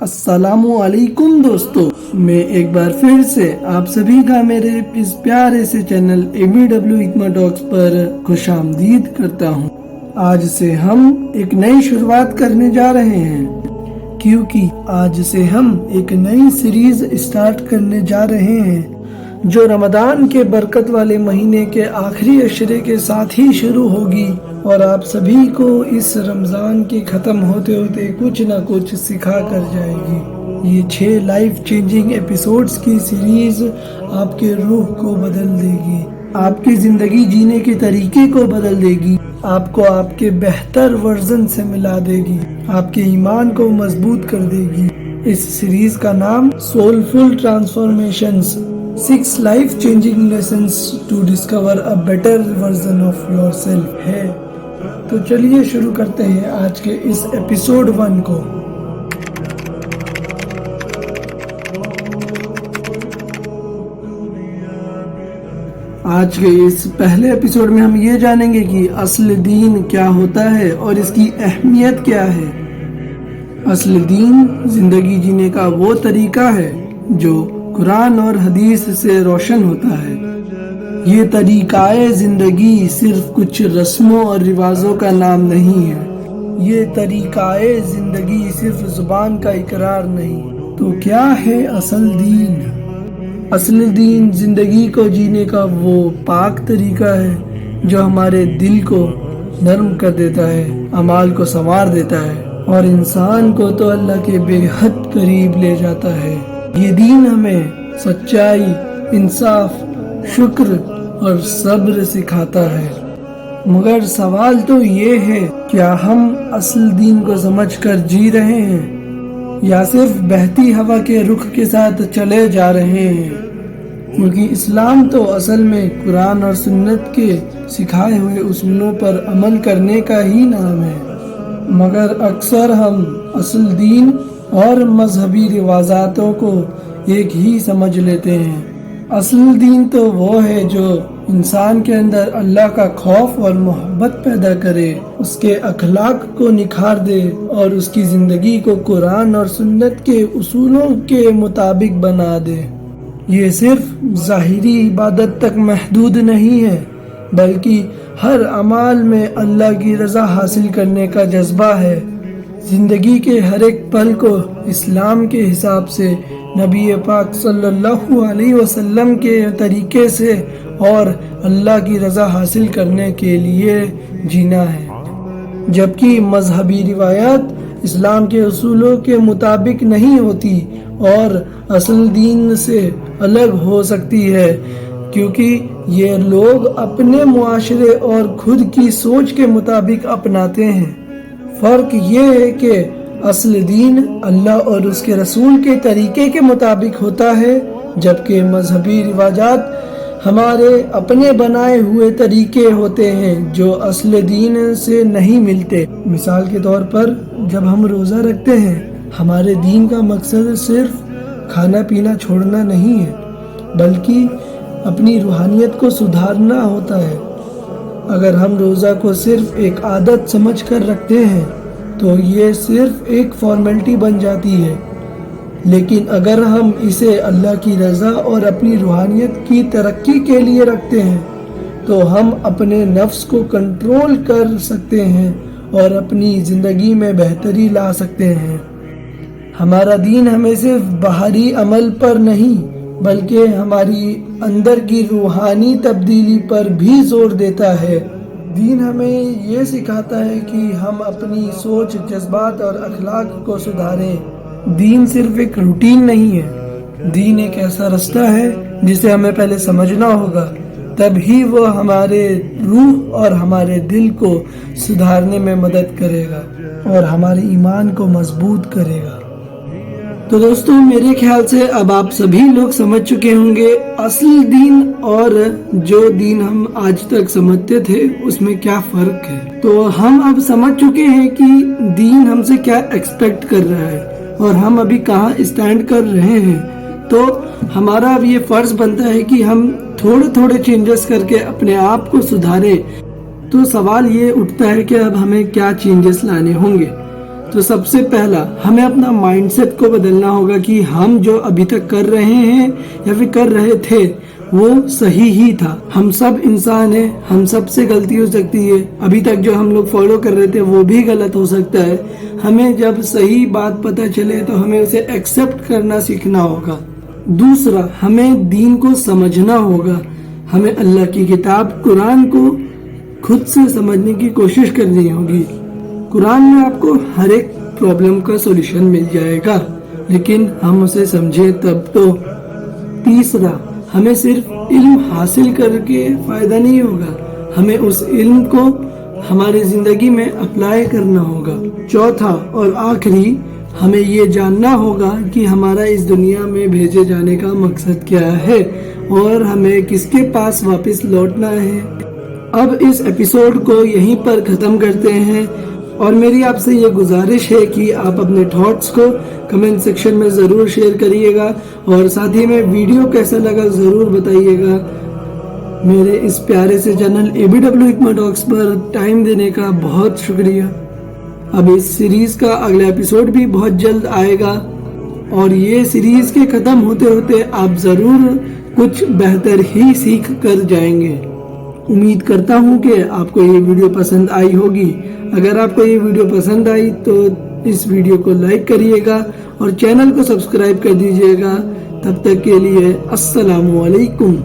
अस्सलामु अलैकुम दोस्तों, मैं एक बार फिर से आप सभी का मेरे इस प्यारे से चैनल ABW हिकमा टॉक्स पर खुशामदीद करता हूँ। आज से हम एक नई शुरुआत करने जा रहे हैं, क्योंकि आज से हम एक नई सीरीज स्टार्ट करने जा रहे हैं जो रमजान के बरकत वाले महीने के आखिरी अशरे के साथ ही शुरू होगी और आप सभी को इस रमजान के खत्म होते होते कुछ ना कुछ सिखा कर जाएगी। ये 6 लाइफ चेंजिंग एपिसोड्स की सीरीज आपके रूह को बदल देगी, आपकी जिंदगी जीने के तरीके को बदल देगी, आपको आपके बेहतर वर्जन से मिला देगी, आपके ईमान को मजबूत कर देगी। इस सीरीज का नाम soulful transformations 6 life changing lessons to discover a better version of yourself है। तो चलिए शुरू करते हैं आज के इस एपिसोड 1 को। आज के इस पहले एपिसोड में हम ये जानेंगे कि असल दीन क्या होता है और इसकी अहमियत क्या है। असल दीन जिंदगी जीने का वो तरीका है जो कुरान और हदीस से रोशन होता है। ये तरीकाए जिंदगी सिर्फ कुछ रस्मों और रिवाजों का नाम नहीं है। ये तरीकाए जिंदगी सिर्फ जुबान का इकरार नहीं। तो क्या है असल दीन? असल दीन जिंदगी को जीने का वो पाक तरीका है जो हमारे दिल को नरम कर देता है, अमाल को संवार देता है और इंसान को तो अल्लाह के बेहद करीब ले जाता है। ये दीन हमें सच्चाई, इंसाफ, शुक्र और सब्र सिखाता है। मगर सवाल तो ये है, क्या हम असल दीन को समझकर जी रहे हैं या सिर्फ बहती हवा के रुख के साथ चले जा रहे हैं? क्योंकि इस्लाम तो असल में कुरान और सुन्नत के सिखाए हुए उसूलों पर अमल करने का ही नाम है। मगर अक्सर हम असल दीन और मजहबी रिवाजातों को एक ही समझ लेते हैं। असल दीन तो वो है जो इंसान के अंदर अल्लाह का खौफ और मोहब्बत पैदा करे, उसके अखलाक को निखार दे और उसकी जिंदगी को कुरान और सुन्नत के उसूलों के मुताबिक बना दे। ये सिर्फ ज़ाहिरी इबादत तक महदूद नहीं है, बल्कि हर अमाल में अल्लाह की रज़ा हासिल करने का जज्बा है। जिंदगी के हर एक पल को इस्लाम के हिसाब से, नबी पाक सल्लल्लाहु अलैहि वसल्लम के तरीके से और अल्लाह की रज़ा हासिल करने के लिए जीना है। जबकि मजहबी रिवायात इस्लाम के उसूलों के मुताबिक नहीं होती और असल दीन से अलग हो सकती है, क्योंकि ये लोग अपने मुआशरे और खुद की सोच के मुताबिक अपनाते हैं। फर्क ये है कि असल दीन अल्लाह और उसके रसूल के तरीके के मुताबिक होता है, जबकि मजहबी रिवाजात हमारे अपने बनाए हुए तरीके होते हैं जो असल दीन से नहीं मिलते। मिसाल के तौर पर जब हम रोज़ा रखते हैं, हमारे दीन का मकसद सिर्फ खाना पीना छोड़ना नहीं है, बल्कि अपनी रूहानियत को सुधारना होता है। अगर हम रोज़ा को सिर्फ एक आदत समझकर रखते हैं तो ये सिर्फ एक फॉर्मेलिटी बन जाती है, लेकिन अगर हम इसे अल्लाह की रज़ा और अपनी रूहानियत की तरक्की के लिए रखते हैं तो हम अपने नफ्स को कंट्रोल कर सकते हैं और अपनी ज़िंदगी में बेहतरी ला सकते हैं। हमारा दीन हमें सिर्फ बाहरी अमल पर नहीं, बल्कि हमारी अंदर की रूहानी तब्दीली पर भी जोर देता है। दीन हमें ये सिखाता है कि हम अपनी सोच, जज्बात और अखलाक को सुधारें। दीन सिर्फ एक रूटीन नहीं है, दीन एक ऐसा रास्ता है जिसे हमें पहले समझना होगा, तभी वो हमारे रूह और हमारे दिल को सुधारने में मदद करेगा और हमारे ईमान को मजबूत करेगा। तो दोस्तों, मेरे ख्याल से अब आप सभी लोग समझ चुके होंगे असली दीन और जो दीन हम आज तक समझते थे उसमें क्या फर्क है। तो हम अब समझ चुके हैं कि दीन हमसे क्या एक्सपेक्ट कर रहा है और हम अभी कहाँ स्टैंड कर रहे हैं। तो हमारा अब ये फर्ज बनता है कि हम थोड़े थोड़े चेंजेस करके अपने आप को सुधारें। तो सवाल ये उठता है कि अब हमें क्या चेंजेस लाने होंगे। तो सबसे पहला हमें अपना माइंडसेट को बदलना होगा कि हम जो अभी तक कर रहे हैं या फिर कर रहे थे वो सही ही था। हम सब इंसान हैं, हम सब से गलती हो सकती है। अभी तक जो हम लोग फॉलो कर रहे थे वो भी गलत हो सकता है। हमें जब सही बात पता चले तो हमें उसे एक्सेप्ट करना सीखना होगा। दूसरा, हमें दीन को समझना होगा। हमें अल्लाह की किताब कुरान को खुद से समझने की कोशिश करनी होगी। कुरान में आपको हर एक प्रॉब्लम का सॉल्यूशन मिल जाएगा, लेकिन हम उसे समझे तब तो। तीसरा, हमें सिर्फ इल्म हासिल करके फायदा नहीं होगा, हमें उस इल्म को हमारी जिंदगी में अप्लाई करना होगा। चौथा और आखिरी, हमें ये जानना होगा कि हमारा इस दुनिया में भेजे जाने का मकसद क्या है और हमें किसके पास वापस लौटना है। अब इस एपिसोड को यहीं पर ख़त्म करते हैं और मेरी आपसे ये गुजारिश है कि आप अपने थॉट्स को कमेंट सेक्शन में ज़रूर शेयर करिएगा और साथ ही में वीडियो कैसा लगा ज़रूर बताइएगा। मेरे इस प्यारे से चैनल ABW हिकमा टॉक्स पर टाइम देने का बहुत शुक्रिया। अब इस सीरीज़ का अगला एपिसोड भी बहुत जल्द आएगा और ये सीरीज़ के ख़त्म होते होते आप ज़रूर कुछ बेहतर ही सीख कर जाएंगे। उम्मीद करता हूँ कि आपको ये वीडियो पसंद आई होगी। अगर आपको ये वीडियो पसंद आई तो इस वीडियो को लाइक करिएगा और चैनल को सब्सक्राइब कर दीजिएगा। तब तक के लिए अस्सलामु अलैकुम।